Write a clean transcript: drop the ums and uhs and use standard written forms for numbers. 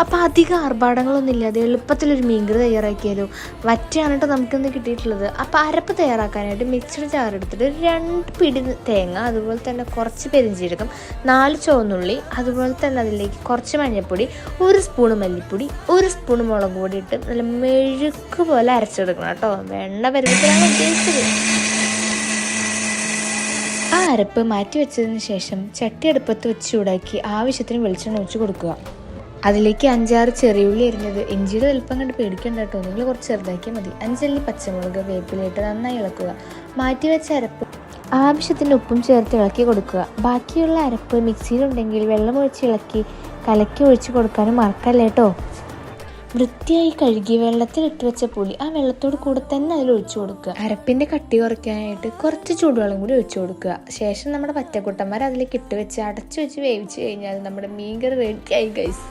അപ്പോൾ അധികം ആർഭാടങ്ങളൊന്നും ഇല്ലാതെ എളുപ്പത്തിലൊരു മീൻകറി തയ്യാറാക്കിയാലോ. വറ്റയാണ് കേട്ടോ നമുക്കിന്ന് കിട്ടിയിട്ടുള്ളത്. അപ്പോൾ അരപ്പ് തയ്യാറാക്കാനായിട്ട് മിക്സിയുടെ ജാർ എടുത്തിട്ട് 2 പിടി തേങ്ങ, അതുപോലെ തന്നെ കുറച്ച് പെരിഞ്ചീരകം, 4 ചുവന്നുള്ളി, അതുപോലെ തന്നെ അതിലേക്ക് കുറച്ച് മഞ്ഞൾപ്പൊടി, 1 സ്പൂണ് മല്ലിപ്പൊടി, 1 സ്പൂണ് മുളക് പൊടി ഇട്ട് നല്ല മെഴുക്ക് പോലെ അരച്ചെടുക്കണം കേട്ടോ. വെണ്ണ പരുവത്തിലാണ് ഉദ്ദേശിച്ചത്. ആ അരപ്പ് മാറ്റി വെച്ചതിന് ശേഷം ചട്ടി അടുപ്പത്ത് വെച്ച് ചൂടാക്കി ആവശ്യത്തിന് വെളിച്ചെണ്ണ ഒഴിച്ച് കൊടുക്കുക. അതിലേക്ക് 5-6 ചെറിയുള്ളി അരിഞ്ഞത്, ഇഞ്ചിയുടെ വലുപ്പം കണ്ട് പേടിക്കേണ്ട കേട്ടോ, നിങ്ങൾ കുറച്ച് ചെറുതാക്കിയാൽ മതി. 5 അല്ലി പച്ചമുളക്, വേപ്പിലയിട്ട് നന്നായി ഇളക്കുക. മാറ്റി വെച്ച അരപ്പ് ആവശ്യത്തിന് ഉപ്പും ചേർത്ത് ഇളക്കി കൊടുക്കുക. ബാക്കിയുള്ള അരപ്പ് മിക്സിയിലുണ്ടെങ്കിൽ വെള്ളം ഒഴിച്ച് ഇളക്കി കലക്കി ഒഴിച്ച് കൊടുക്കാനും മറക്കല്ലേ കേട്ടോ. വൃത്തിയായി കഴുകി വെള്ളത്തിലിട്ട് വെച്ച പുളി ആ വെള്ളത്തോട് കൂടെ തന്നെ അതിൽ ഒഴിച്ചു കൊടുക്കുക. അരപ്പിൻ്റെ കട്ടി കുറയ്ക്കാനായിട്ട് കുറച്ച് ചൂടുവെള്ളം കൂടി ഒഴിച്ചു കൊടുക്കുക. ശേഷം നമ്മുടെ പച്ചക്കുട്ടന്മാർ അതിലേക്ക് ഇട്ട് വെച്ച് അടച്ചു വെച്ച് വേവിച്ച് കഴിഞ്ഞാൽ നമ്മുടെ മീൻകറി റെഡിയായി ഗൈസ്.